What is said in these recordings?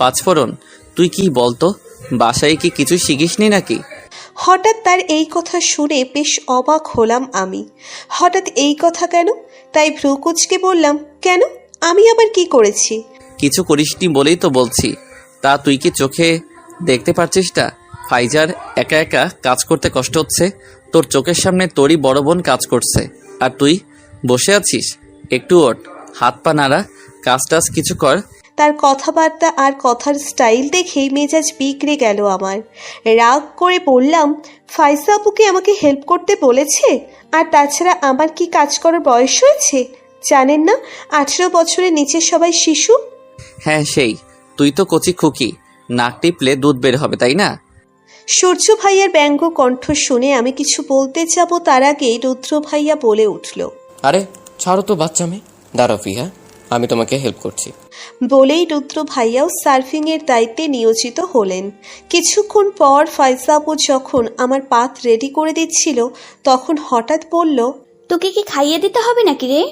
পাঁচফোড়ন, তুই কি বলতো, বাসায় কি কিছু শিখিসনি নাকি? হঠাৎ তার এই কথা শুনে বেশ অবাক হলাম আমি। হঠাৎ এই কথা কেন? তাই ভ্রু কুঁচকে বললাম, কেন, আমি আবার কি করেছি? কিছু করিসনি বলেই তো বলছি। তা তুই কি চোখে দেখতে পারছিস না ফাইজার একা একা কাজ করতে কষ্ট হচ্ছে? তোর চোখের সামনে তোরই বড় বোন কাজ করছে, আর তুই বসে আছিস? একটু ওঠ, হাত পা নাড়া, কাজ টাজ কিছু কর। তার কথাবার্তা আর কথার স্টাইল দেখেই মেজাজ বিগড়ে গেল আমার। রাগ করে বললাম, ফাইজা আপুকে আমাকে হেল্প করতে বলেছে? আর তাছাড়া আমার কি কাজ করার বয়স হয়েছে? জানেন না 18 বছরের নিচে সবাই শিশু? হ্যাঁ সেই, তুই তো কচি খুকি, নাক টিপলে দুধ বের হবে, তাই না? সূর্য ভাইয়ার ব্যঙ্গ কণ্ঠ শুনে আমি কিছু বলতে যাব তার আগেই রুদ্র ভাইয়া বলে উঠল, আরে ছাড়ো তো বাচ্চা মেয়ে, দাঁড়াও ফিহা, আমি তোমাকে হেল্প করছি। বলেই রুদ্র ভাইয়াও সার্ফিংয়ের দায়িত্বে নিয়োজিত হলেন। কিছুক্ষণ পর ফাইজা আপু যখন আমার পাত রেডি করে দিচ্ছিল তখন হঠাৎ বলল, তোকে কি খাইয়ে দিতে হবে নাকি রে?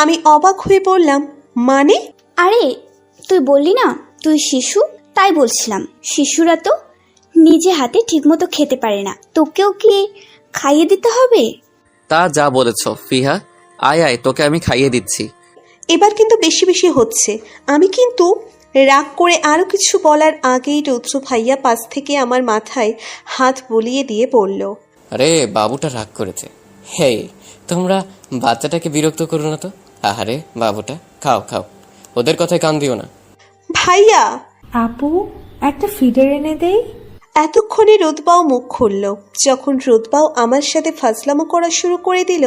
আমি অবাক হয়ে বললাম, মানে? আরে তুই বললি না তুই শিশু, তাই বলছিলাম। শিশুরা তো নিজে হাতে ঠিকমতো খেতে পারে না, তোকেও কি খাইয়ে দিতে হবে? তা যা বলেছ ফিহা, আয় আয়, তোকে আমি খাইয়ে দিচ্ছি। এবার কিন্তু বেশি বেশি হচ্ছে। আমি কিন্তু রাগ করে আরো কিছু বলার আগেই রুদ্র ভাইয়া পাশ থেকে আমার মাথায় হাত বুলিয়ে দিয়ে বলল, আরে বাবুটা রাগ করেছে। হে, তোমরা বাচ্চাটাকে বিরক্ত করো না তো। আহারে বাবুটা, খাও খাও, ওদের কথায় কান দিও না। ভাইয়া। আপু, একটা ফিডার এনে দেই। এতক্ষণে রোদবাও মুখ খুলল। যখন রোদবাও আমার সাথে ফাজলামো করা শুরু করে দিল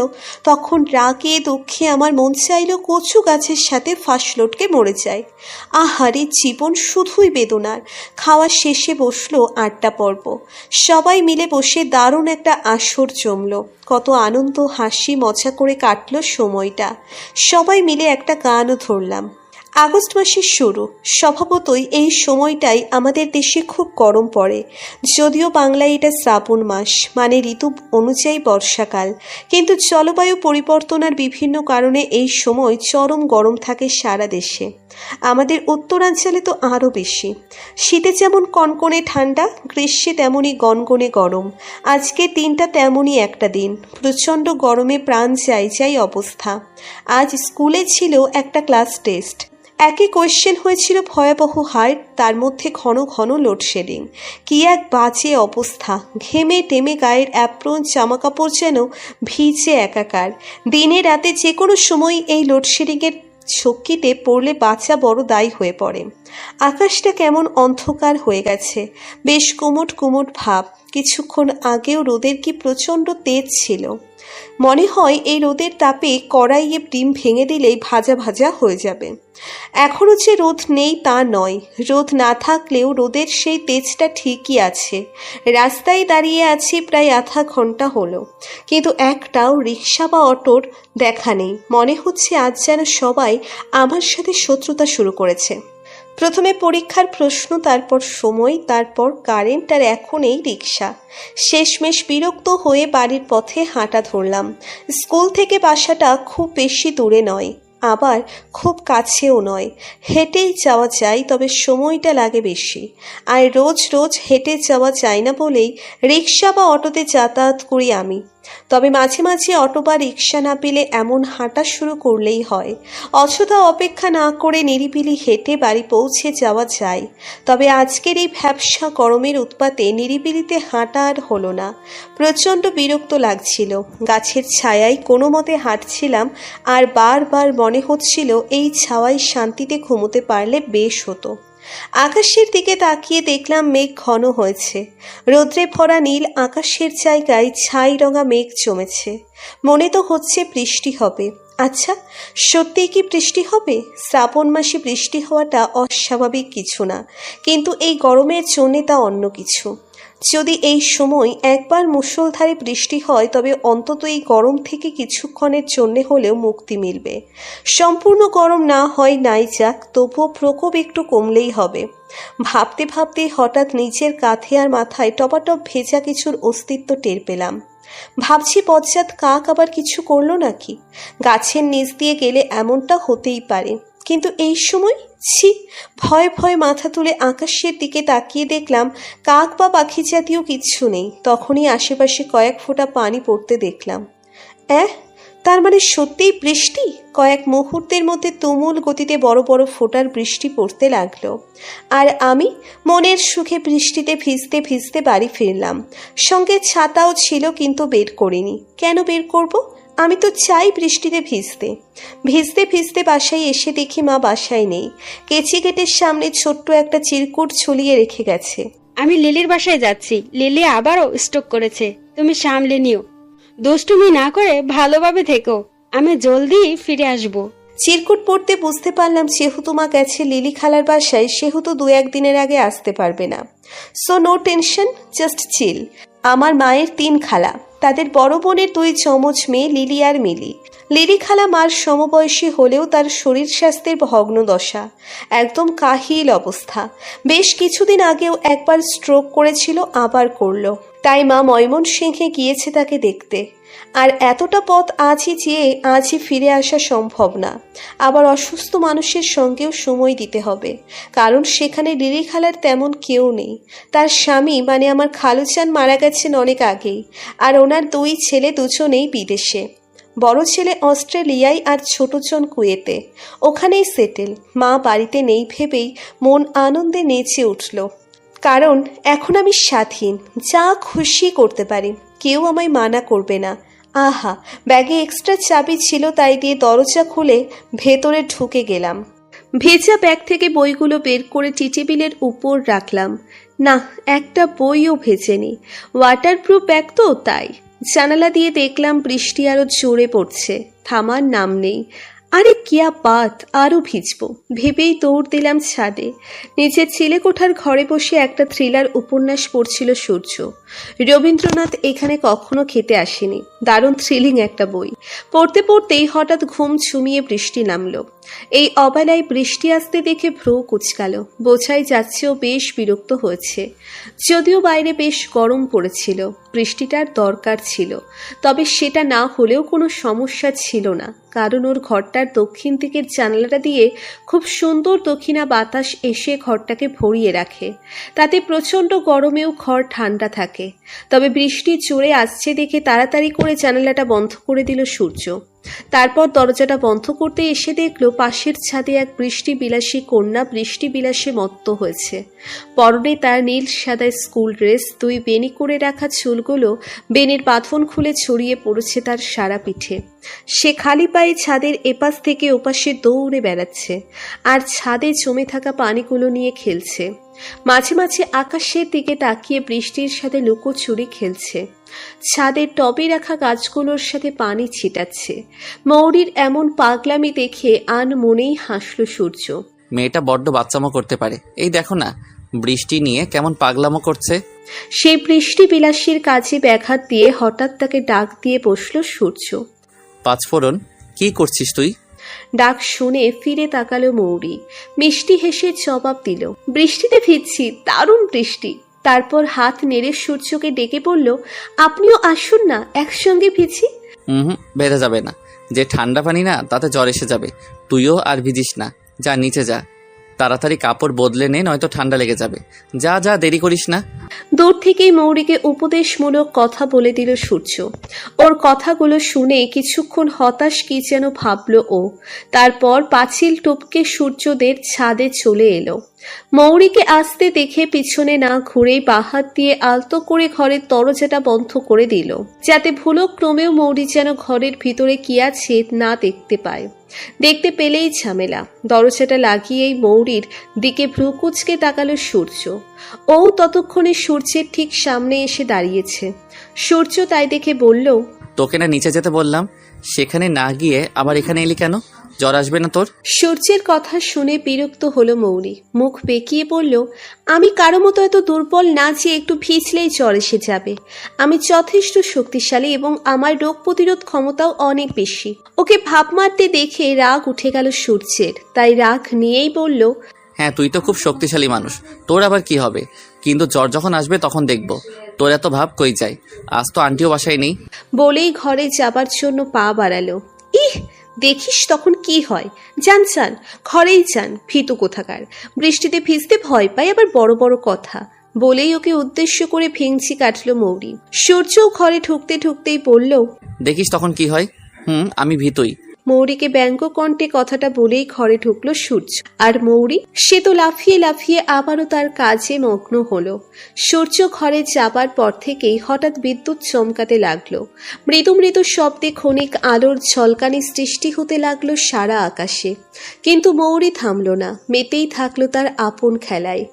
তখন রাগে দুঃখে আমার মন চাইল কচু গাছের সাথে ফাঁস লটকে মরে যায়। আহারে জীবন শুধুই বেদনার। খাওয়া শেষে বসলো আড্ডা পর্ব। সবাই মিলে বসে দারুণ একটা আসর জমল। কত আনন্দ হাসি মজা করে কাটলো সময়টা। সবাই মিলে একটা গানও ধরলাম। আগস্ট মাসের শুরু, স্বভাবতই এই সময়টাই আমাদের দেশে খুব গরম পড়ে। যদিও বাংলায় এটা শ্রাবণ মাস, মানে ঋতু অনুযায়ী বর্ষাকাল, কিন্তু জলবায়ু পরিবর্তন আর বিভিন্ন কারণে এই সময় চরম গরম থাকে সারা দেশে। আমাদের উত্তরাঞ্চলে তো আরও বেশি। শীতে যেমন কনকনে ঠান্ডা, গ্রীষ্মে তেমনই গনগনে গরম। আজকের দিনটা তেমনই একটা দিন। প্রচণ্ড গরমে প্রাণ যাই যাই অবস্থা। আজ স্কুলে ছিল একটা ক্লাস টেস্ট। একই কোয়েশ্চেন হয়েছিল ভয়াবহ হার, তার মধ্যে ঘন ঘন লোডশেডিং। কি এক বাজে অবস্থা! ঘেমে টেমে গায়ের অ্যাপ্রন জামাকাপড় যেন ভিজে একাকার। দিনে রাতে যে কোনো সময় এই লোডশেডিংয়ের ঝক্কিতে পড়লে বাচ্চা বড় দায়ী হয়ে পড়ে। আকাশটা কেমন অন্ধকার হয়ে গেছে, বেশ কুমট কুমট ভাব। কিছুক্ষণ আগেও রোদের কি প্রচণ্ড তেজ ছিল। মনে হয় এই রোদের তাপে কড়াইয়ে ডিম ভেঙে দিলেই ভাজা ভাজা হয়ে যাবে। এখনও যে রোদ নেই তা নয়, রোদ না থাকলেও রোদের সেই তেজটা ঠিকই আছে। রাস্তায় দাঁড়িয়ে আছি প্রায় আধা ঘন্টা হলো, কিন্তু একটাও রিক্সা বা অটোর দেখা নেই। মনে হচ্ছে আজ যেন সবাই আমার সাথে শত্রুতা শুরু করেছে। প্রথমে পরীক্ষার প্রশ্ন, তারপর সময়, তারপর কারেন্ট, আর এখন এই রিক্সা। শেষমেশ বিরক্ত হয়ে বাড়ির পথে হাঁটা ধরলাম। স্কুল থেকে বাসাটা খুব বেশি দূরে নয়, আবার খুব কাছেও নয়। হেঁটেই যাওয়া যায়, তবে সময়টা লাগে বেশি। আর রোজ রোজ হেঁটে যাওয়া যায় না বলেই রিক্সা বা অটোতে যাতায়াত করি আমি। তবে মাঝে মাঝে অটো বা রিক্সা না পেলে এমন হাঁটা শুরু করলেই হয়। অযথা অপেক্ষা না করে নিরিবিলি হেঁটে বাড়ি পৌঁছে যাওয়া যায়। তবে আজকের এই ভ্যাপসা গরমের উৎপাতে নিরিবিলিতে হাঁটা আর হলো না। প্রচণ্ড বিরক্ত লাগছিল। গাছের ছায়ায় কোনো মতে হাঁটছিলাম, আর বারবার মনে হচ্ছিল এই ছাওয়ায় শান্তিতে ঘুমোতে পারলে বেশ হতো। আকাশের দিকে তাকিয়ে দেখলাম মেঘ ঘন হয়েছে। রৌদ্রে ভরা নীল আকাশের জায়গায় ছাই রঙা মেঘ জমেছে। মনে তো হচ্ছে বৃষ্টি হবে। আচ্ছা, সত্যিই কি বৃষ্টি হবে? শ্রাবণ মাসে বৃষ্টি হওয়াটা অস্বাভাবিক কিছু না, কিন্তু এই গরমের জন্যে তা অন্য কিছু। যদি এই সময় একবার মুষলধারে বৃষ্টি হয় তবে অন্তত এই গরম থেকে কিছুক্ষণের জন্যে হলেও মুক্তি মিলবে। সম্পূর্ণ গরম না হয় নাই যাক, তবুও প্রকোপ একটু কমলেই হবে। ভাবতে ভাবতে হঠাৎ নিচের কাঁধে আর মাথায় টপাটপ ভেজা কিছুর অস্তিত্ব টের পেলাম। ভাবছি পশ্চাৎ কাক আবার কিছু করলো নাকি। গাছের নিচ দিয়ে গেলে এমনটা হতেই পারে, কিন্তু এই সময় ছি, ভয়ে ভয়ে মাথা তুলে আকাশের দিকে তাকিয়ে দেখলাম কাক বা পাখি জাতীয় কিচ্ছু নেই। তখনই আশেপাশে কয়েক ফোঁটা পানি পড়তে দেখলাম। তার মানে সত্যিই বৃষ্টি। কয়েক মুহূর্তের মধ্যে তুমুল গতিতে বড় বড় ফোঁটার বৃষ্টি পড়তে লাগলো, আর আমি মনের সুখে বৃষ্টিতে ভিজতে ভিজতে বাড়ি ফিরলাম। সঙ্গে ছাতাও ছিল, কিন্তু বের করিনি। কেন বের করব? আমি তো চাই বৃষ্টিতে ভিজতে। ভিজতে ভিজতে বাসায় এসে দেখি মা বাসায় নেই। কেচি গেটের সামনে ছোট্ট একটা চিরকুট ঝুলিয়ে রেখে গেছে। আমি লিলির বাসায় যাচ্ছি, লিলি আবারও স্ট্রোক করেছে, তুমি সামলে নিও, দুষ্টুমি না করে ভালোভাবে থেকো, আমি জলদি ফিরে আসবো। চিরকুট পড়তে বুঝতে পারলাম যেহেতু মা গেছে লিলি খালার বাসায়, সেহেতু 2-1 দিনের আগে আসতে পারবে না। So no tension, just chill. আমার মায়ের 3 খালা, তাদের বড় বোনের 2 যমজ মেয়ে লিলি আর মিলি। লিলি খালা মার সমবয়সী হলেও তার শরীর স্বাস্থ্যের ভগ্ন দশা, একদম কাহিল অবস্থা। বেশ কিছুদিন আগেও একবার স্ট্রোক করেছিল, আবার করলো। তাই মা ময়মনসিংহে গিয়েছে তাকে দেখতে। আর এতটা পথ আজই যেয়ে আজই ফিরে আসা সম্ভব না। আবার অসুস্থ মানুষের সঙ্গেও সময় দিতে হবে, কারণ সেখানে লিলি খালার তেমন কেউ নেই। তার স্বামী মানে আমার খালুচান মারা গেছেন অনেক আগেই, আর ওনার 2 ছেলে দুজনেই বিদেশে। বড় ছেলে অস্ট্রেলিয়ায় আর ছোটজন কুয়েতে, ওখানেই সেটেল। মা বাড়িতে নেই ভেবেই মন আনন্দে নেচে উঠল, কারণ এখন আমি স্বাধীন, যা খুশি করতে পারি, কেউ আমায় মানা করবে না। আহা, ব্যাগে এক্সট্রা চাবি ছিল, তাই দিয়ে দরজা খুলে ভেতরে ঢুকে গেলাম। ভেজা ব্যাগ থেকে বইগুলো বের করে টি টেবিলের উপর রাখলাম। না, একটা বইও ভেজেনি। ওয়াটারপ্রুফ ব্যাগ তো, তাই। জানালা দিয়ে দেখলাম বৃষ্টি আরো জোরে পড়ছে, থামার নাম নেই। আরে কিয়া বাত, আরও ভিজবো ভেবেই দৌড় দিলাম ছাদে। নিচের চিলেকোঠার ঘরে বসে একটা থ্রিলার উপন্যাস পড়ছিল সূর্য। রবীন্দ্রনাথ এখানে কখনো খেতে আসেনি, দারুণ থ্রিলিং একটা বই। পড়তে পড়তেই হঠাৎ ঘুম ঝুমিয়ে বৃষ্টি নামলো। এই অবেলায় বৃষ্টি আসতে দেখে ভ্রু কুচকাল, বোঝাই যাচ্ছেও বেশ বিরক্ত হয়েছে। যদিও বাইরে বেশ গরম পড়েছিল, বৃষ্টিটার দরকার ছিল, তবে সেটা না হলেও কোনো সমস্যা ছিল না, কারণ ওর ঘরটার দক্ষিণ দিকের জানালাটা দিয়ে খুব সুন্দর দক্ষিণা বাতাস এসে ঘরটাকে ভরিয়ে রাখে। তাতে প্রচণ্ড গরমেও ঘর ঠান্ডা থাকে। তবে বৃষ্টি জোরে আসছে দেখে তাড়াতাড়ি করে জানালাটা বন্ধ করে দিল সূর্য। তারপর দরজাটা বন্ধ করতে এসে দেখলো পাশের ছাদে এক বৃষ্টি বিলাসী কন্যা বৃষ্টি বিলাসে মত্ত হয়েছে। পরনে তার নীল সাদা স্কুল ড্রেস, 2 বেনি করে রাখা চুলগুলো বেনির বাঁধন খুলে ছড়িয়ে পড়েছে তার সারা পিঠে। সে খালি পায়ে ছাদের এপাশ থেকে ওপাশে দৌড়ে বেড়াচ্ছে, আর ছাদে জমে থাকা পানিগুলো নিয়ে খেলছে। মাঝে মাঝে আকাশের দিকে তাকিয়ে বৃষ্টির সাথে লুকোচুরি খেলছে। ছাদের টবে রাখা গাছগুলোর সাথে পানি ছিটাচ্ছে। মৌরির এমন পাগলামি দেখে আনমনেই হাসল সূর্য। মেয়েটা বড্ড বাচ্চামো করতে পারে, এই দেখো না বৃষ্টি নিয়ে কেমন পাগলামো করছে। সেই বৃষ্টি বিলাসীর কাজে ব্যাঘাত দিয়ে হঠাৎ তাকে ডাক দিয়ে বসল সূর্য। পাঁচফোড়ন, কি করছিস তুই? ডাক শুনে ফিরে তাকালো মৌরি, মিষ্টি হেসে জবাব দিল, বৃষ্টিতে ভিজছি, দারুণ বৃষ্টি। তারপর হাত নেড়ে সূর্যকে ডেকে বলল, আপনিও আসুন না, একসঙ্গে ভিজি। ভেজা যাবে না, যে ঠান্ডা পানি না, তাতে জ্বর এসে যাবে। তুইও আর ভিজিস না, যা নিচে যা, তাড়াতাড়ি কাপড় বদলে নে, নয়তো ঠান্ডা লেগে যাবে। যা যা, দেরি করিস না। দূর থেকেই মৌরিকে উপদেশমূলক কথা বলে দিল সূর্য। ওর কথাগুলো শুনে কিছুক্ষণ হতাশ কি যেন ভাবল ও। তারপর পাঁচিল টপকে সূর্যদের ছাদে চলে এলো। মৌরিকে আসতে দেখে পিছনে না ঘুরেই বাহাত দিয়ে আলতো করে ঘরের দরজাটা বন্ধ করে দিল, যাতে ভুলক্রমেও মৌরি যেন ঘরের ভিতরে কি আছে না দেখতে পায়। দেখতে পেলেই ঝামেলা। দরজাটা লাগিয়েই মৌরির দিকে ভ্রু কুচকে তাকালো সূর্য। ও ততক্ষণে সূর্যের ঠিক সামনে এসে দাঁড়িয়েছে। সূর্য তাই দেখে বলল, তোকে না নিচে যেতে বললাম, সেখানে না গিয়ে আবার এখানে এলি কেন? জ্বর আসবে না তোর? সূর্যের কথা শুনে বিরক্ত হলো মৌরি, মুখ বেঁকিয়ে বলল, আমি কারো মতো এত দুর্বল না যে একটু ভিজলেই জ্বর এসে যাবে। আমি যথেষ্ট শক্তিশালী এবং আমার রোগ প্রতিরোধ ক্ষমতাও অনেক বেশি। ওকে ভাব মারতে দেখে রাগ উঠে গেল সূর্যের, তাই রাগ নিয়েই বলল, হ্যাঁ, তুই তো খুব শক্তিশালী মানুষ, তোর আবার কি হবে? কিন্তু জ্বর যখন আসবে তখন দেখব তোর এত ভাব কই যায়। আজ তো আন্টিও বাসায় নেই। বলেই ঘরে যাবার জন্য পা বাড়ালো। ইহ, দেখিস তখন কি হয়। যান যান, ঘরেই যান, ভীতু কোথাকার। বৃষ্টিতে ভিজতে ভয় পায়, আবার বড় বড় কথা। বলেই ওকে উদ্দেশ্য করে ভেঙচি কাটল মৌরি। সূর্যও ঘরে ঢুকতে ঢুকতেই বলল, দেখিস তখন কি হয়। আমি ভীতুই। মৌরিকে ব্যঙ্গ কণ্ঠে কথাটা বলেই ঘরে ঢুকলো সূর্য। আর মৌরি, সে তো লাফিয়ে লাফিয়ে আবারও তার কাজে মগ্ন হলো। সূর্য ঘরে যাবার পর থেকেই হঠাৎ বিদ্যুৎ চমকাতে লাগলো। মৃদু মৃদু শব্দে ক্ষণিক আলোর ঝলকানি সৃষ্টি হতে লাগলো সারা আকাশে। কিন্তু মৌরি থামল না, মেতেই থাকলো তার আপন খেলায়।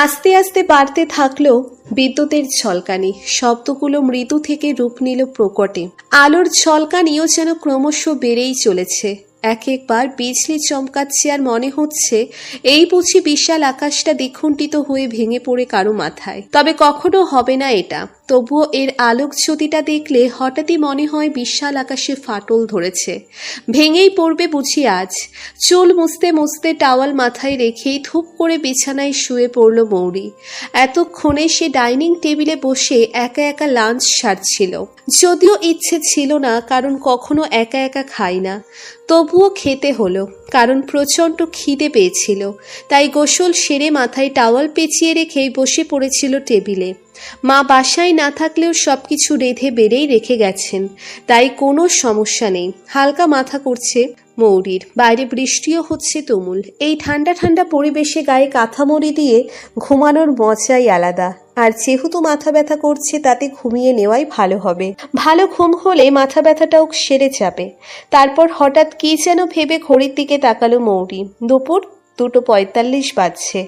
আস্তে আস্তে বাড়তে থাকলো বিদ্যুতের ঝলকানি। শব্দগুলো মৃদু থেকে রূপ নিল প্রকটে। আলোর ঝলকানিও যেন ক্রমশ বেড়েই চলেছে। এক একবার বিজলি চমকাচ্ছে, আর মনে হচ্ছে এই বুঝি বিশাল আকাশটা দ্বিখণ্ডিত হয়ে ভেঙে পড়ে কারো মাথায়। তবে কখনো হবে না এটা। তবুও এর আলোক জ্যোতিটা দেখলে হঠাৎই মনে হয় বিশাল আকাশে ফাটল ধরেছে, ভেঙেই পড়বে বুঝি আজ। চুল মুছতে মুছতে টাওয়াল মাথায় রেখেই ধূপ করে বিছানায় শুয়ে পড়ল মৌরি। এতক্ষণে সে ডাইনিং টেবিলে বসে একা একা লাঞ্চ সারছিল। যদিও ইচ্ছে ছিল না, কারণ কখনো একা একা খাই না। তবুও খেতে হলো, কারণ প্রচণ্ড খিদে পেয়েছিল। তাই গোসল সেরে মাথায় টাওয়াল পেঁচিয়ে রেখেই বসে পড়েছিল টেবিলে। মা বাসায় না থাকলেও সবকিছু রেঁধে বেড়েই রেখে গেছেন, তাই কোনো সমস্যা নেই। হালকা মাথা করছে মৌরির। বাইরে বৃষ্টিও হচ্ছে তুমুল। এই ঠান্ডা ঠান্ডা পরিবেশে গায়ে কাঁথা মুড়ি দিয়ে ঘুমানোর মজাই আলাদা। আর যেহেতু মাথা ব্যথা করছে, তাতে ঘুমিয়ে নেওয়াই ভালো হবে। ভালো ঘুম হলে মাথা ব্যথাটাও সেরে যাবে। তারপর হঠাৎ কি যেন ভেবে ঘড়ির দিকে তাকালো মৌরি। দুপুর 2:45 বাজছে।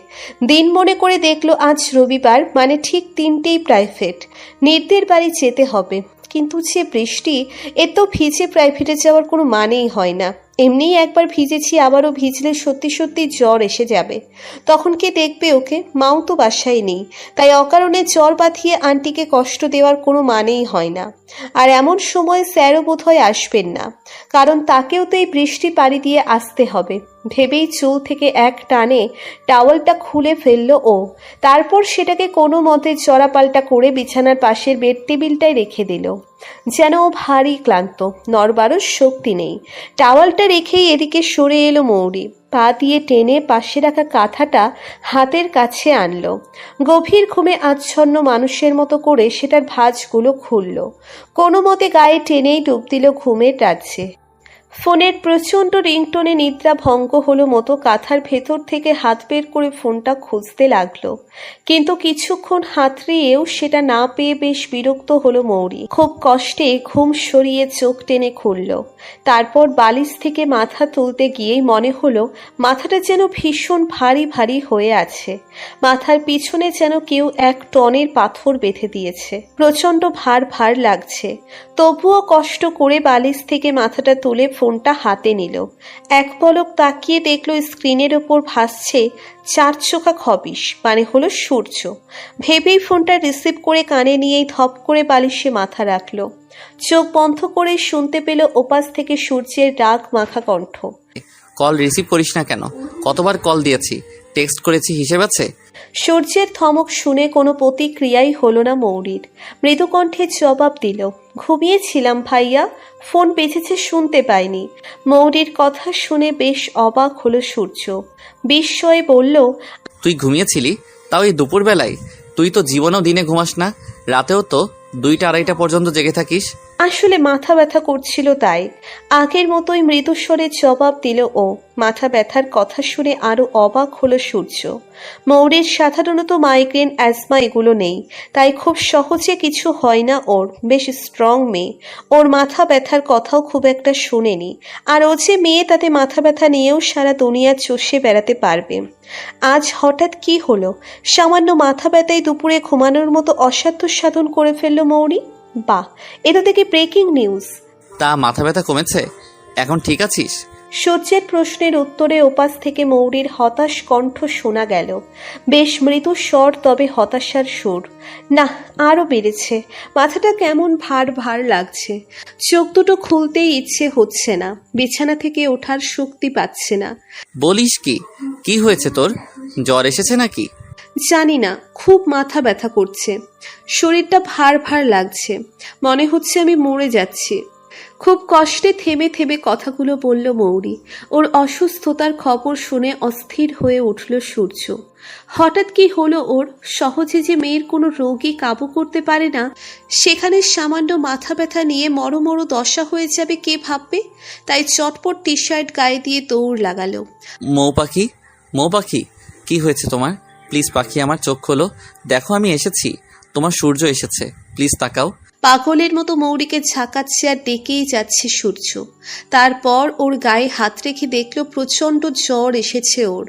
দিন মনে করে দেখলো আজ রবিবার, মানে ঠিক 3টেই প্রাইভেট। নির্দের বাড়ি যেতে হবে। কিন্তু যে বৃষ্টি, এত ভিজে প্রাইভেটে যাওয়ার কোনো মানেই হয় না। এমনিই একবার ভিজেছি, আবারও ভিজলে সত্যি সত্যি জ্বর এসে যাবে। তখন কে দেখবে ওকে? মাও তো বাসায় নেই। তাই অকারণে জ্বর বাঁধিয়ে আন্টিকে কষ্ট দেওয়ার কোনো মানেই হয় না। আর এমন সময় স্যারও বোধহয় আসবেন না, কারণ তাকেও তো এই বৃষ্টি পাড়ি দিয়ে আসতে হবে। ভেবেই চুল থেকে এক টানে টাওয়ালটা খুলে ফেললো ও। তারপর সেটাকে কোনো মতে জড়াপাল্টা করে বিছানার পাশের বেড টেবিলটায় রেখে দিল। যেন ও ভারী ক্লান্ত, নড়বারও শক্তি নেই। টাওয়ালটা রেখেই এদিকে সরে এলো মৌরি। পা দিয়ে টেনে পাশে রাখা কাঁথাটা হাতের কাছে আনলো। গভীর ঘুমে আচ্ছন্ন মানুষের মতো করে সেটার ভাঁজগুলো খুলল। কোনো মতে গায়ে টেনেই ডুব দিল ঘুমের রাজ্যে। ফোনের প্রচণ্ড রিংটোনে নিদ্রা ভঙ্গ হলো মতো কাঁথার ভেতর থেকে হাত বের করে ফোনটা খুঁজতে লাগলো। কিন্তু কিছুক্ষণ হাতড়িয়েও সেটা না পেয়ে বেশ বিরক্ত হলো মৌরি। খুব কষ্টে ঘুম সরিয়ে চোখ টেনে খুলল। তারপর বালিশ থেকে মাথা তুলতে গিয়েই মনে হলো মাথাটা যেন ভীষণ ভারী ভারী হয়ে আছে। মাথার পিছনে যেন কেউ 1 টনের পাথর বেঁধে দিয়েছে। প্রচণ্ড ভার ভার লাগছে। তবুও কষ্ট করে বালিশ থেকে মাথাটা তুলে ফোনটা হাতে নিল। এক পলক তাকিয়ে দেখলো স্ক্রিনের ওপর ভাসছে 4 চোখা খবিশ, মানে হলো সূর্য। ভেবেই ফোনটা রিসিভ করে কানে নিয়েই ধপ করে বালিশে মাথা রাখলো। চোখ বন্ধ করে শুনতে পেল ওপাশ থেকে সূর্যের রাগ মাখা কণ্ঠ। কল রিসিভ করিস না কেন? কতবার কল দিয়েছি, টেক্সট করেছি, হিসেব আছে? সূর্যের ধমক শুনে কোনো প্রতিক্রিয়াই হলো না মৌরির। মৃদু কণ্ঠে জবাব দিল, ঘুমিয়েছিলাম ভাইয়া, ফোন বেজেছে শুনতে পাইনি। মৌরির কথা শুনে বেশ অবাক হলো সূর্য। বিস্ময়ে বলল, তুই ঘুমিয়েছিলি? তাও এই দুপুরবেলায়? তুই তো জীবনেও দিনে ঘুমাস না, রাতেও তো 2টা-2:30 পর্যন্ত জেগে থাকিস। আসলে মাথা ব্যথা করছিল তাই। আগের মতোই মৃদু স্বরে জবাব দিল ও। মাথা ব্যথার কথা শুনে আরো অবাক হলো সূর্য। মৌরির সাধারণত মাইগ্রেন, অ্যাজমা এগুলো নেই, তাই খুব সহজে কিছু হয় না ওর। বেশ স্ট্রং মেয়ে। ওর মাথা ব্যথার কথাও খুব একটা শোনেনি। আর ও যে মেয়ে, তাতে মাথা ব্যথা নিয়েও সারা দুনিয়া চষে বেড়াতে পারবে। আজ হঠাৎ কি হলো? সামান্য মাথা ব্যথায় দুপুরে ঘুমানোর মতো অসাধ্য সাধন করে ফেললো মৌরি। বাহ, এটা দেখি ব্রেকিং নিউজ। তা মাথা ব্যথা কমেছে? এখন ঠিক আছিস? সূর্যের প্রশ্নের উত্তরে ওপাশ থেকে মৌরীর হতাশ কণ্ঠ শোনা গেল। বেশ মৃদু স্বর, তবে হতাশার সুর। না, আরও বেড়েছে। মাথাটা কেমন ভার ভার লাগছে। চোখ দুটো খুলতেই ইচ্ছে হচ্ছে না। বিছানা থেকে ওঠার শক্তি পাচ্ছে না। বলিস কি? কি হয়েছে তোর? জ্বর এসেছে নাকি? জানি না, খুব মাথা ব্যথা করছে। শরীরটা ভার ভার লাগছে। মনে হচ্ছে আমি মরে যাচ্ছি। খুব কষ্টে থেমে থেমে কথাগুলো বলল মৌরি। ওর অসুস্থতার খবর শুনে অস্থির হয়ে উঠল সূর্য। হঠাৎ কি হলো ওর? সহজে যে মেয়ের কোনো রোগী কাবু করতে পারে না, সেখানে সামান্য মাথা ব্যথা নিয়ে মরো দশা হয়ে যাবে কে ভাববে? তাই চটপট টি শার্ট গায়ে দিয়ে দৌড় লাগালো। মৌ পাখি, কি হয়েছে তোমার? প্লিজ পাখি, আমার চোখ খোলো। দেখো আমি এসেছি, তোমার সূর্য এসেছে। প্লিজ তাকাও। পাগলের মতো মৌরিকে ঝাঁকাচ্ছে আর ডেকেই যাচ্ছে সূর্য। তারপর ওর গায়ে হাত রেখে দেখলো প্রচণ্ড জ্বর এসেছে ওর।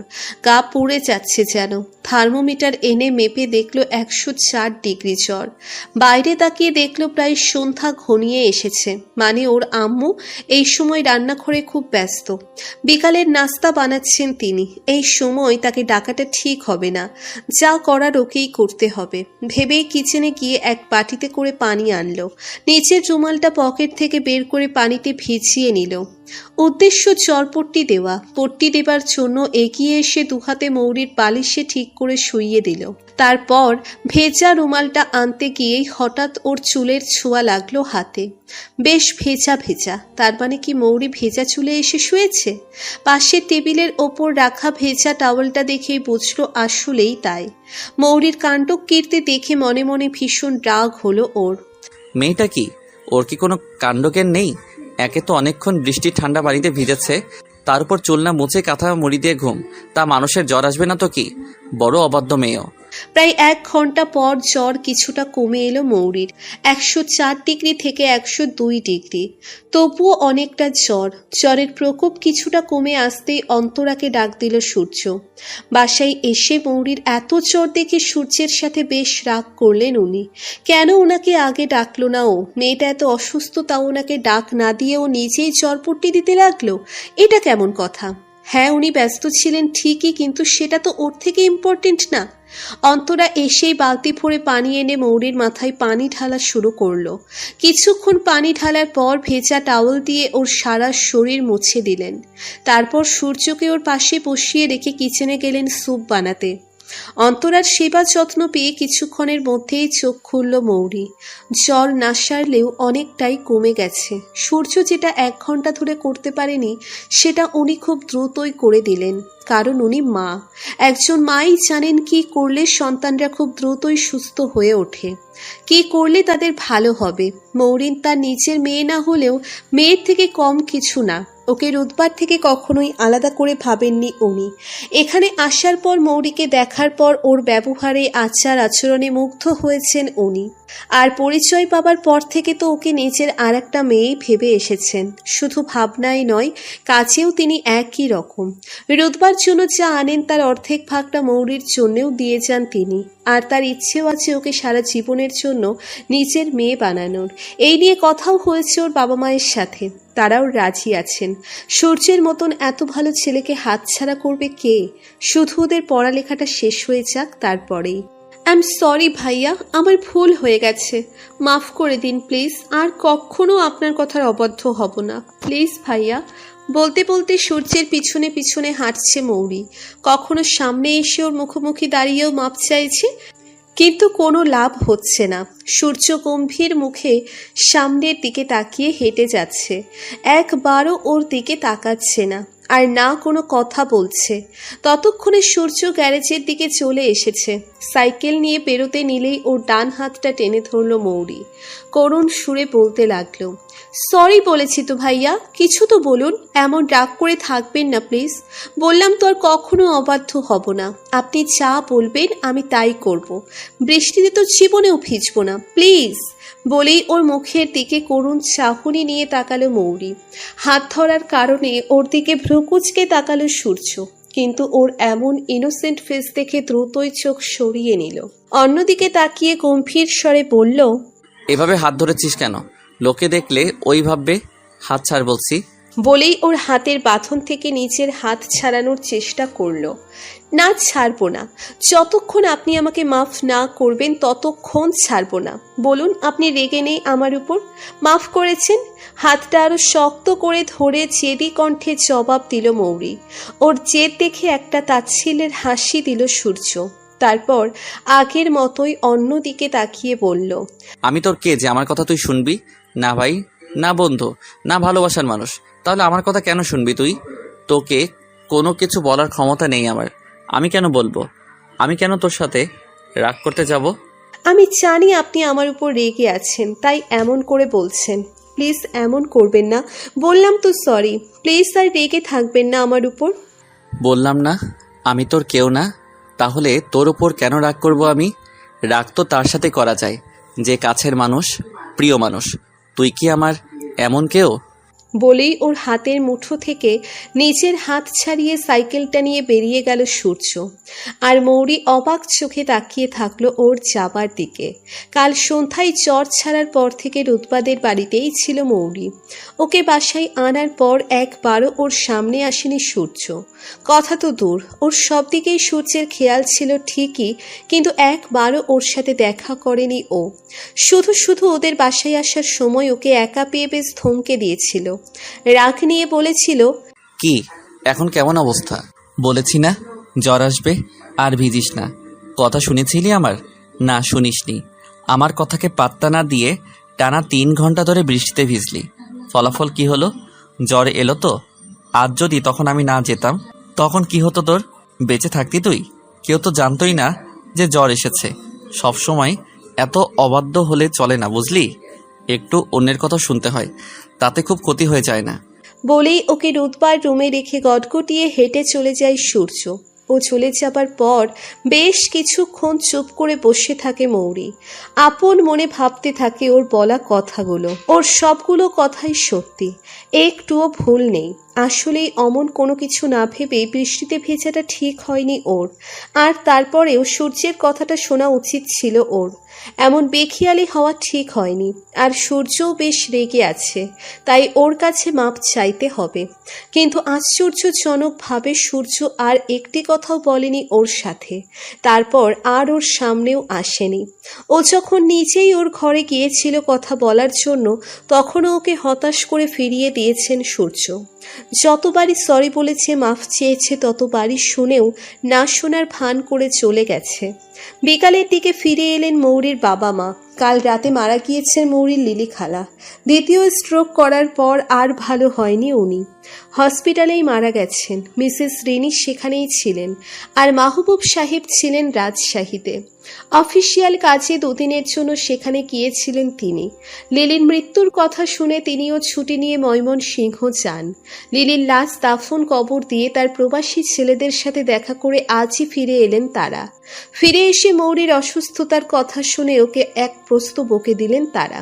গা পুড়ে যাচ্ছে যেন। থার্মোমিটার এনে মেপে দেখলো 104 ডিগ্রি জ্বর। বাইরে তাকিয়ে দেখলো প্রায় সন্ধ্যা ঘনিয়ে এসেছে। মানে ওর আম্মু এই সময় রান্নাঘরে খুব ব্যস্ত। বিকালের নাস্তা বানাচ্ছেন তিনি। এই সময় তাকে ডাকাটা ঠিক হবে না। যা করার ওকেই করতে হবে ভেবেই কিচেনে গিয়ে এক বাটিতে করে পানি আনলো। নিচের রুমালটা পকেট থেকে বের করে পানিতে ভিজিয়ে নিল। উদ্দেশ্য চরপট্টি দেওয়া। পট্টি দেবার জন্য এগিয়ে এসে দুহাতে মৌরির বালিশে ঠিক করে শুইয়ে দিল। তারপর ভেজা রুমালটা আনতে গিয়েই হঠাৎ ওর চুলের ছোঁয়া লাগলো হাতে। বেশ ভেজা ভেজা। তার মানে কি মৌরি ভেজা চুলে এসে শুয়েছে? পাশের টেবিলের ওপর রাখা ভেজা টাওয়ালটা দেখেই বুঝলো আসলেই তাই। মৌরির কাণ্ড কীর্তি দেখে মনে মনে ভীষণ রাগ হলো ওর। মেয়েটা কি? ওর কি কোনো কাণ্ডজ্ঞান নেই? একে তো অনেকক্ষণ বৃষ্টি ঠান্ডা পানিতে ভিজেছে, তার উপর চুল না মুছে কাঁথা মুড়ি দিয়ে ঘুম। তা মানুষের জ্বর আসবে না তো কি? বড় অবাধ্য মেয়েও। প্রায় 1 ঘন্টা পর জ্বর কিছুটা কমে এলো মৌরির। 104 ডিগ্রি থেকে 102 ডিগ্রি। তবুও অনেকটা জ্বর। জ্বরের প্রকোপ কিছুটা কমে আসতেই অন্তরাকে ডাক দিল সূর্য। বাসায় এসে মৌরির এত জ্বর দেখে সূর্যের সাথে বেশ রাগ করলেন উনি। কেন ওনাকে আগে ডাকলো না ও? মেয়েটা এত অসুস্থ, তাও ওনাকে ডাক না দিয়ে ও নিজেই জ্বরপট্টি দিতে লাগলো। এটা কেমন কথা? হ্যাঁ, উনি ব্যস্ত ছিলেন ঠিকই, কিন্তু সেটা তো ওর থেকে ইম্পর্টেন্ট না। অন্তরা এসেই বালতি ভরে পানি এনে মৌরির মাথায় পানি ঢালা শুরু করলো। কিছুক্ষণ পানি ঢালার পর ভেজা টাওয়াল দিয়ে ওর সারা শরীর মুছে দিলেন। তারপর সূর্যকে ওর পাশে বসিয়ে রেখে কিচেনে গেলেন স্যুপ বানাতে। অন্তরার সেবা যত্ন পেয়ে কিছুক্ষণের মধ্যেই চোখ খুলল মৌরি। জ্বর না সারলেও অনেকটাই কমে গেছে। সূর্য যেটা 1 ঘন্টা ধরে করতে পারেনি, সেটা উনি খুব দ্রুতই করে দিলেন। কারণ উনি মা। একজন মাই জানেন কি করলে সন্তানরা খুব দ্রুতই সুস্থ হয়ে ওঠে, কি করলে তাদের ভালো হবে। মৌরিন তার নিজের মেয়ে না হলেও মেয়ের থেকে কম কিছু না। ওকে রুতবার থেকে কখনোই আলাদা করে ভাবেননি উনি। এখানে আসার পর মৌরিকে দেখার পর ওর ব্যবহারে আচার আচরণে মুগ্ধ হয়েছেন উনি। আর পরিচয় পাবার পর থেকে তো ওকে নিজের আর একটা মেয়েই ভেবে এসেছেন। শুধু ভাবনাই নয়, কাজেও তিনি একই রকম। রুতবার জন্য যা আনেন তার অর্ধেক ভাগটা মৌরির জন্যেও দিয়ে যান তিনি। আর তার ইচ্ছেও আছে ওকে সারা জীবনের জন্য নিজের মেয়ে বানানোর। এই নিয়ে কথাও হয়েছে ওর বাবা মায়ের সাথে। তারাও রাজি আছেন। সূর্যের মতন এত ভালো ছেলেকে হাতছাড়া করবে কে? শুধু ওদের পড়ালেখাটা শেষ হয়ে যাক, তারপরেই। আই এম সরি ভাইয়া, আমার ভুল হয়ে গেছে। মাফ করে দিন প্লিজ। আর কখনো আপনার কথার অবাধ্য হব না, প্লিজ ভাইয়া। বলতে বলতে সূর্যের পিছনে পিছনে হাঁটছে মৌরি। কখনো সামনে এসে ওর মুখোমুখি দাঁড়িয়েও মাপ চাইছে, কিন্তু কোনো লাভ হচ্ছে না। সূর্য গম্ভীর মুখে সামনের দিকে তাকিয়ে হেঁটে যাচ্ছে। একবারও ওর দিকে তাকাচ্ছে না, আর না কোনো কথা বলছে। ততক্ষণে সূর্য গ্যারেজের দিকে চলে এসেছে। সাইকেল নিয়ে বেরোতে নিলেই ওর ডান হাতটা টেনে ধরল মৌরি। করুণ সুরে বলতে লাগলো, সরি বলেছি তো ভাইয়া, কিছু তো বলুন। এমন রাগ করে থাকবেন না প্লিজ। বললাম তো আর কখনো অবাধ্য হব না। আপনি যা বলবেন আমি তাই করব। বৃষ্টিতে তো জীবনেও ভিজব না, প্লিজ। বলেই ওর মুখের দিকে করুণ চাহনি নিয়ে তাকালো মৌরি। হাত ধরার কারণে ওর দিকে ভ্রুকুচকে তাকালো সূর্য, কিন্তু ওর এমন ইনোসেন্ট ফেস দেখে দ্রুতই চোখ সরিয়ে নিল। অন্যদিকে তাকিয়ে গম্ভীর স্বরে বলল, এভাবে হাত ধরেছিস কেন? লোকে দেখলে ওই ভাববে। হাত ছাড় বলছি। বলেই ওর হাতের বাঁধন থেকে নিজের হাত ছাড়ানোর চেষ্টা করলো। না, ছাড়বো না। যতক্ষণ আপনি আমাকে মাফ না করবেন ততক্ষণ ছাড়বো না। বলুন, আপনি রেগে নেই আমার উপর? মাফ করেছেন? হাতটা আরো শক্ত করে ধরে জেদি কণ্ঠে জবাব দিল মৌরি। ওর জেদ দেখে একটা তাচ্ছিল্যের হাসি দিল সূর্য। তারপর আগের মতোই অন্যদিকে তাকিয়ে বলল, আমি তোর কে যে আমার কথা তুই শুনবি? না ভাই, না বন্ধু, না ভালোবাসার মানুষ। তাহলে আমার কথা কেন শুনবি তুই? তোকে কোনো কিছু বলার ক্ষমতা নেই আমার। আমি কেন বলবো? আমি কেন তোর সাথে রাগ করতে যাব? আমি জানি আপনি আমার উপর রেগে আছেন, তাই এমন করে বলছেন। প্লিজ এমন করবেন না। বললাম তো সরি। প্লিজ আর রেগে থাকবেন না আমার উপর। বললাম না আমি তোর কেউ না? তাহলে তোর ওপর কেন রাগ করব আমি? রাগ তো তার সাথে করা যায় যে কাছের মানুষ, প্রিয় মানুষ। তুই কি আমার এমন কেউ? বলেই ওর হাতের মুঠো থেকে নিজের হাত ছাড়িয়ে সাইকেলটা নিয়ে বেরিয়ে গেল সূর্য। আর মৌরি অবাক চোখে তাকিয়ে থাকলো ওর যাবার দিকে। কাল সন্ধ্যায় জ্বর ছাড়ার পর থেকে রুতবাদের বাড়িতেই ছিল মৌরি। ওকে বাসায় আনার পর একবারও ওর সামনে আসেনি সূর্য। কথা তো দূর, ওর সব দিকেই সূর্যের খেয়াল ছিল ঠিকই, কিন্তু একবারও ওর সাথে দেখা করেনি ও। শুধু শুধু ওদের বাসায় আসার সময় ওকে একা পেয়ে বেশ ধমকে দিয়েছিল। রাগ নিয়ে বলেছিল, কি এখন কেমন অবস্থা? বলেছি না জ্বর আসবে, আর ভিজিস না। কথা শুনেছিলি আমার? না, শুনিসনি। আমার কথাকে পাত্তা না দিয়ে টানা 3 ঘন্টা ধরে বৃষ্টিতে ভিজলি। ফলাফল কি হলো? জ্বর এলো তো? আজ যদি তখন আমি না যেতাম তখন কি হতো তোর? বেঁচে থাকতি তুই? কেউ তো জানতোই না যে জ্বর এসেছে। সব সময় এত অবাধ্য হলে চলে না, বুঝলি? একটু অন্যের কথা শুনতে হয়, তাতে খুব ক্ষতি হয়ে যায় না। বলেই ওকে রুতবার রুমে রেখে গটগটিয়ে হেঁটে চলে যায় সূর্য। ও চলে যাবার পর বেশ কিছুক্ষণ চুপ করে বসে থাকে মৌরি। আপন মনে ভাবতে থাকে ওর বলা কথাগুলো। ওর সবগুলো কথাই সত্যি, একটুও ভুল নেই। আসলেই অমন কোনো কিছু না ভেবে বৃষ্টিতে ভেজাটা ঠিক হয়নি ওর। আর তারপরেও সূর্যের কথাটা শোনা উচিত ছিল ওর। এমন বেখিয়ালি হওয়া ঠিক হয়নি। আর সূর্যও বেশ রেগে আছে, তাই ওর কাছে মাপ চাইতে হবে। কিন্তু আশ্চর্যজনকভাবে সূর্য আর একটি কথাও বলেনি ওর সাথে। তারপর আর ওর সামনেও আসেনি। ও যখন নিজেই ওর ঘরে গিয়েছিল কথা বলার জন্য, তখনও ওকে হতাশ করে ফিরিয়ে দিয়েছেন সূর্য। যতবারই সরি বলেছে, মাফ চেয়েছে, ততবারই শুনেও না শোনার ভান করে চলে গেছে। বিকালের দিকে ফিরে এলেন মৌরির বাবা মা। কাল রাতে মারা গিয়েছেন মৌরির লিলি খালা। দ্বিতীয় স্ট্রোক করার পর আর ভালো হয়নি উনি। হসপিটালেই মারা গেছেন। মিসেস রিনি সেখানেই ছিলেন, আর মাহবুব সাহেব ছিলেন রাজশাহীতে। অফিসিয়াল কাজে 2 দিনের জন্য সেখানে গিয়েছিলেন তিনি। লিলির মৃত্যুর কথা শুনে তিনিও ছুটি নিয়ে ময়মনসিংহ যান। লিলির লাশ দাফন কবর দিয়ে তার প্রবাসী ছেলেদের সাথে দেখা করে আজই ফিরে এলেন তারা। ফিরে এসে মৌরির অসুস্থতার কথা শুনে ওকে এক প্রস্ত বকে দিলেন তারা।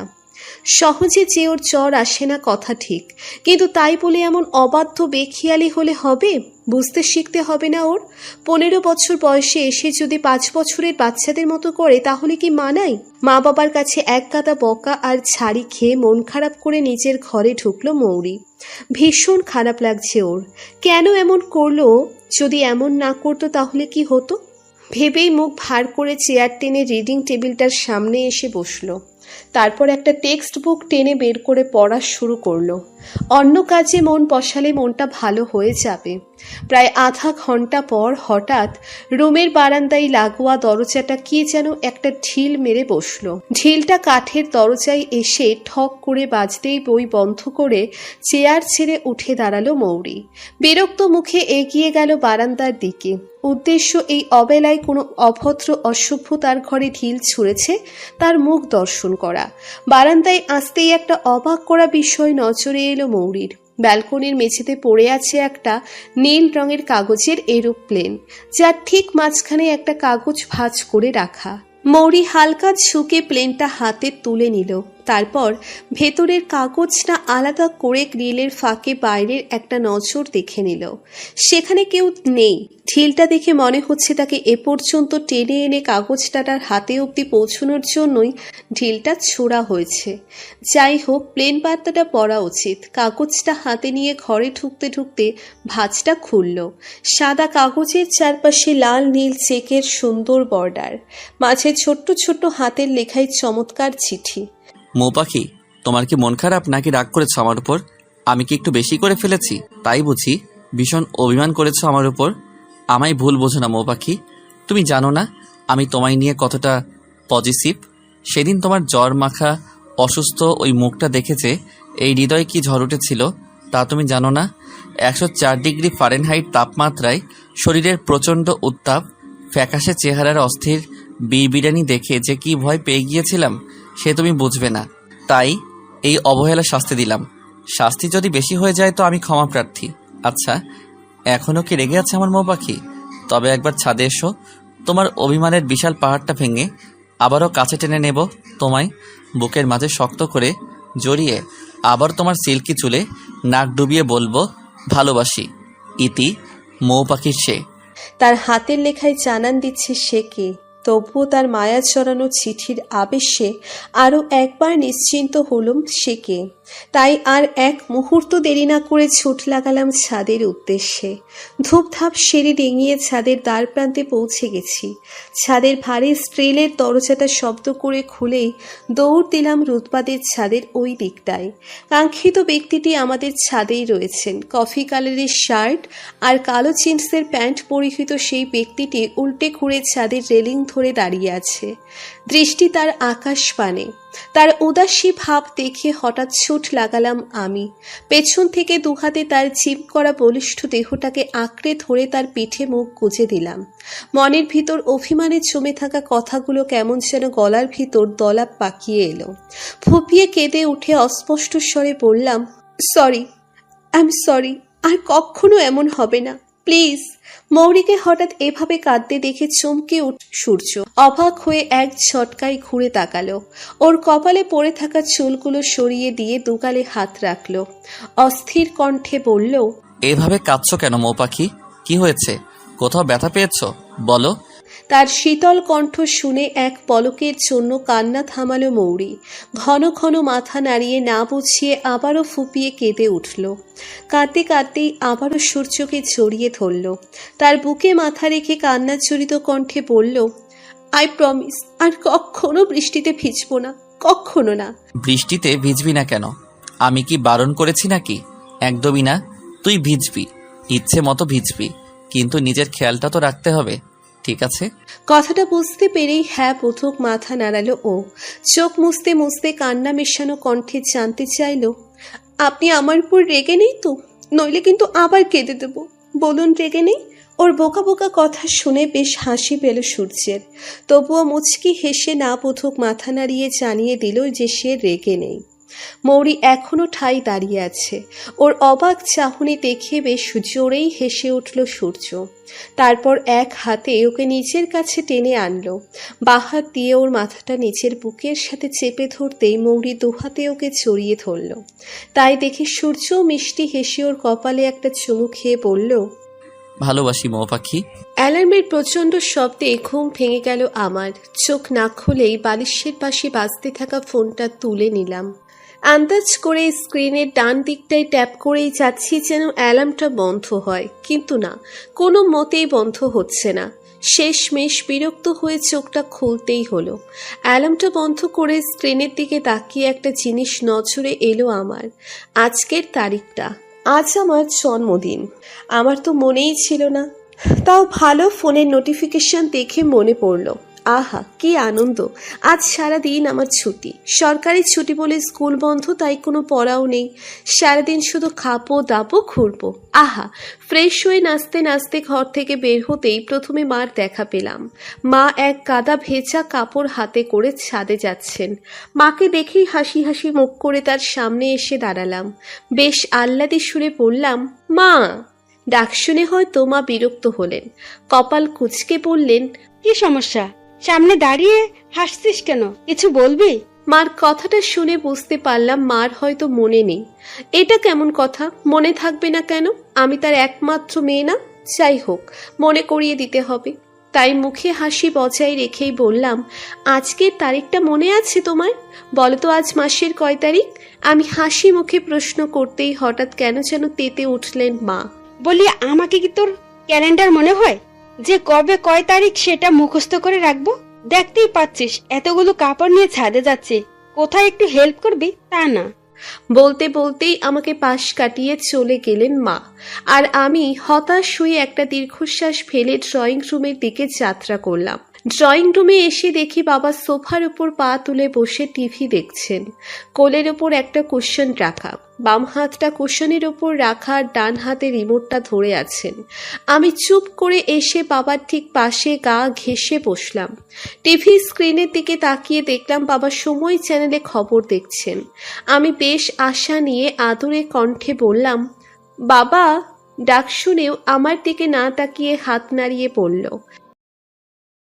সহজে যে ওর জ্বর আসে না কথা ঠিক, কিন্তু তাই বলে এমন অবাধ্য বেখিয়ালি হলে হবে? বুঝতে শিখতে হবে না ওর? 15 বছর বয়সে এসে যদি 5 বছরের বাচ্চাদের মতো করে, তাহলে কি মানায়? মা বাবার কাছে এক গাদা বকা আর ছাড়ি খেয়ে মন খারাপ করে নিজের ঘরে ঢুকলো মৌরি। ভীষণ খারাপ লাগছে ওর। কেন এমন করলো? যদি এমন না করতো তাহলে কি হতো? ভেবেই মুখ ভার করে চেয়ার টেনে রিডিং টেবিলটার সামনে এসে বসলো। তারপর একটা টেক্সট বুক টেনে বের করে পড়া শুরু করলো। অন্য কাজে মন বসালে মনটা ভালো হয়ে যাবে। প্রায় আধা ঘন্টা পর হঠাৎ রুমের বারান্দায় লাগোয়া দরজাটা কি যেন একটা ঢিল মেরে বসলো। ঢিলটা কাঠের দরজায় এসে ঠক করে বাজতেই বই বন্ধ করে চেয়ার ছেড়ে উঠে দাঁড়ালো মৌরি। বিরক্ত মুখে এগিয়ে গেল বারান্দার দিকে। উদ্দেশ্য এই অবেলায় কোনো অভদ্র অসভ্য তার ঘরে ঢিল ছুঁড়েছে তার মুখ দর্শন করা। বারান্দায় আসতেই একটা অবাক করা বিষয় নজরে এলো মৌরির। ব্যালকনির মেঝেতে পড়ে আছে একটা নীল রঙের কাগজের এরোপ্লেন, যার ঠিক মাঝখানে একটা কাগজ ভাঁজ করে রাখা। মৌরি হালকা ঝুঁকে প্লেনটা হাতে তুলে নিল। তারপর ভেতরের কাগজটা আলাদা করে গ্রিলের ফাঁকে বাইরের একটা নজর দেখে নিল। সেখানে কেউ নেই। ঢিলটা দেখে মনে হচ্ছে তাকে এ পর্যন্ত টেনে এনে কাগজটা তার হাতে অবধি পৌঁছানোর জন্যই ঢিলটা ছোড়া হয়েছে। যাই হোক, প্লেন বার্তাটা পড়া উচিত। কাগজটা হাতে নিয়ে ঘরে ঢুকতে ঢুকতে ভাঁজটা খুলল। সাদা কাগজের চারপাশে লাল নীল চেকের সুন্দর বর্ডার, মাঝে ছোট্ট ছোট্ট হাতের লেখায় চমৎকার চিঠি। মৌ পাখি, তোমার কি মন খারাপ নাকি রাগ করেছো আমার উপর? আমি কি একটু বেশি করে ফেলেছি তাই বুঝি ভীষণ অভিমান করেছো আমার উপর? আমায় ভুল বোঝো না মৌ পাখি। তুমি জানো না আমি তোমায় নিয়ে কতটা পজিটিভ। সেদিন তোমার জ্বর মাখা অসুস্থ ওই মুখটা দেখেছে এই হৃদয়ে কি ঝড় উঠেছিল তা তুমি জানো না? 104 ডিগ্রি ফারেনহাইট তাপমাত্রায় শরীরের প্রচণ্ড উত্তাপ, ফ্যাকাশে চেহারার অস্থির বিড়বিড়ানি দেখে যে কি ভয় পেয়ে গিয়েছিলাম সে তুমি বুঝবে না। তাই এই অবহেলা শাস্তি দিলাম। শাস্তি যদি বেশি হয়ে যায় তো আমি ক্ষমা প্রার্থী। আচ্ছা, এখনও কি রেগে আছে আমার মৌ পাখি? তবে একবার ছাদে এসো, তোমার অভিমানের বিশাল পাহাড়টা ভেঙে আবারও কাছে টেনে নেব তোমায়, বুকের মাঝে শক্ত করে জড়িয়ে আবার তোমার সিল্কি চুলে নাক ডুবিয়ে বলবো ভালোবাসি। ইতি মৌ পাখির সে। তার হাতের লেখায় জানান দিচ্ছে সে কে। তবুও তার মায়া চড়ানো চিঠির আবেশে আরও একবার নিশ্চিন্ত হলুম সে কে। তাই আর এক মুহূর্ত দেরি না করে ছুট লাগালাম ছাদের উদ্দেশ্যে। ধূপধাপ সিঁড়ি ডিঙিয়ে ছাদের দ্বার প্রান্তে পৌঁছে গেছি। ছাদের ভারী স্ট্রিলের দরজাটা শব্দ করে খুলেই দৌড় দিলাম রুতবাদের ছাদের ওই দিকটায়। কাঙ্ক্ষিত ব্যক্তিটি আমাদের ছাদেই রয়েছেন। কফি কালারের শার্ট আর কালো জিন্সের প্যান্ট পরিহিত সেই ব্যক্তিটি উল্টে ঘুরে ছাদের রেলিং ধরে দাঁড়িয়ে আছে। দৃষ্টি তার আকাশ পানে। তার উদাসী ভাব দেখে হঠাৎ ছুট লাগালাম আমি। পেছন থেকে দুহাতে তার জিম করা বলিষ্ঠ দেহটাকে আঁকড়ে ধরে তার পিঠে মুখ গুজে দিলাম। মনের ভিতর অভিমানে জমে থাকা কথাগুলো কেমন যেন গলার ভিতর দলাপ পাকিয়ে এলো। ফুপিয়ে কেঁদে উঠে অস্পষ্ট স্বরে বললাম, সরি, আই এম সরি, আর কখনো এমন হবে না, প্লিজ। মৌরিকে হঠাৎ এভাবে কাঁদতে দেখে চমকে উঠ সূর্য। অবাক হয়ে এক ঝটকায় ঘুরে তাকালো। ওর কপালে পড়ে থাকা চুলগুলো সরিয়ে দিয়ে দুগালে হাত রাখলো। অস্থির কণ্ঠে বলল, এভাবে কাঁদছো কেন মৌ পাখি? কি হয়েছে? কোথাও ব্যথা পেয়েছো? বলো। তার শীতল কণ্ঠ শুনে এক পলকের জন্য কান্না থামালো মৌরি। ঘন ঘন মাথা নাড়িয়ে না বুঝিয়ে আবারও ফুপিয়ে কেঁদে উঠল। কাঁদতে কাঁদতেই আবারও সূর্যকে জড়িয়ে ধরল। তার বুকে মাথা রেখে কান্নাজড়িত কণ্ঠে বলল, আই প্রমিস, আর কখনো বৃষ্টিতে ভিজবো না, কখনো না। বৃষ্টিতে ভিজবি না কেন? আমি কি বারণ করেছি নাকি? একদমই না। তুই ভিজবি, ইচ্ছে মতো ভিজবি, কিন্তু নিজের খেয়ালটা তো রাখতে হবে, ঠিক আছে? কথাটা বুঝতে পেরেই হ্যাঁ বোধক মাথা নাড়ালো ও। চোখ মুছতে মুছতে কান্না মেশানো কণ্ঠে জানতে চাইল, আপনি আমার উপর রেগে নেই তো? নইলে কিন্তু আবার কেঁদে দেব, বলুন রেগে নেই। ওর বোকা বোকা কথা শুনে বেশ হাসি পেল সূর্যের। তবুও মুচকি হেসে না বোধক মাথা নাড়িয়ে জানিয়ে দিল যে সে রেগে নেই। মৌরি এখনো ঠাই দাঁড়িয়ে আছে। ওর অবাক চাহনি দেখে বেশ জোরেই হেসে উঠল সূর্য। তারপর এক হাতে ওকে নিজের কাছে টেনে আনলো। বাঁ হাত দিয়ে ওর মাথাটা নিচের বুকের সাথে চেপে ধরতেই মৌরি দুহাতে ওকে জড়িয়ে ধরল। তাই দেখে সূর্য মিষ্টি হেসে ওর কপালে একটা চুমু খেয়ে বলল, ভালোবাসি মৌ পাখি। অ্যালার্মের প্রচণ্ড শব্দে ঘুম ভেঙে গেল আমার। চোখ না খুলেই বালিশের পাশে বাজতে থাকা ফোনটা তুলে নিলাম। আন্দাজ করে স্ক্রিনের ডান দিকটায় ট্যাপ করেই যাচ্ছি যেন অ্যালার্মটা বন্ধ হয়, কিন্তু না, কোনো মতেই বন্ধ হচ্ছে না। শেষমেশ বিরক্ত হয়ে চোখটা খুলতেই হলো। অ্যালার্মটা বন্ধ করে স্ক্রিনের দিকে তাকিয়ে একটা জিনিস নজরে এলো আমার। আজকের তারিখটা, আজ আমার জন্মদিন। আমার তো মনেই ছিল না, তাও ভালো ফোনের নোটিফিকেশন দেখে মনে পড়লো। আহা কি আনন্দ! আজ সারাদিন আমার ছুটি, সরকারি ছুটি বলে স্কুল বন্ধ, তাই কোনো পড়াও নেই। সারাদিন শুধু খাবো দাবো ঘুরবো। আহা, ফ্রেশ হয়ে নাচতে নাচতে ঘর থেকে বের হতেই প্রথমে মার দেখা পেলাম। মা এক গাদা ভেজা কাপড় হাতে করে ছাদে যাচ্ছেন। মাকে দেখেই হাসি হাসি মুখ করে তার সামনে এসে দাঁড়ালাম। বেশ আহ্লাদে সুরে বললাম, মা। ডাক শুনে হয়তো মা বিরক্ত হলেন। কপাল কুঁচকে বললেন, কি সমস্যা? সামনে দাঁড়িয়ে হাসছিস কেন? কিছু বলবি? মার কথাটা শুনে বুঝতে পারলাম মার হয়তো মনে নেই। এটা কেমন কথা, মনে থাকবে না কেন? আমি তার একমাত্র মেয়ে না? যাই হোক, মনে করিয়ে দিতে হবে। তাই মুখে হাসি বজায় রেখেই বললাম, আজকের তারিখটা মনে আছে তোমার? বলো তো আজ মাসের কয় তারিখ? আমি হাসি মুখে প্রশ্ন করতেই হঠাৎ কেন যেন তেতে উঠলেন মা। বলি, আমাকে কি তোর ক্যালেন্ডার মনে হয় যে কবে কয় তারিখ সেটা মুখস্থ করে রাখবো? দেখতেই পাচ্ছিস এতগুলো কাপড় নিয়ে ছাদে যাচ্ছে, কোথায় একটু হেল্প করবি তা না। বলতে বলতেই আমাকে পাশ কাটিয়ে চলে গেলেন মা, আর আমি হতাশ হয়ে একটা দীর্ঘশ্বাস ফেলে ড্রয়িং রুমের দিকে যাত্রা করলাম। ড্রয়িং রুমে এসে দেখি বাবা সোফার উপর পা তুলে বসে টিভি দেখছেন। কোলের ওপর একটা কুশন রাখা, বাম হাতটা কুশনের ওপর রাখা, ডান হাতে রিমোটটা ধরে আছেন। আমি চুপ করে এসে বাবার ঠিক পাশে গা ঘেঁষে বসলাম। টিভি স্ক্রিনের দিকে তাকিয়ে দেখলাম বাবা সময় চ্যানেলে খবর দেখছেন। আমি বেশ আশা নিয়ে আদুরে কণ্ঠে বললাম, বাবা। ডাক শুনেও আমার দিকে না তাকিয়ে হাত নাড়িয়ে বলল,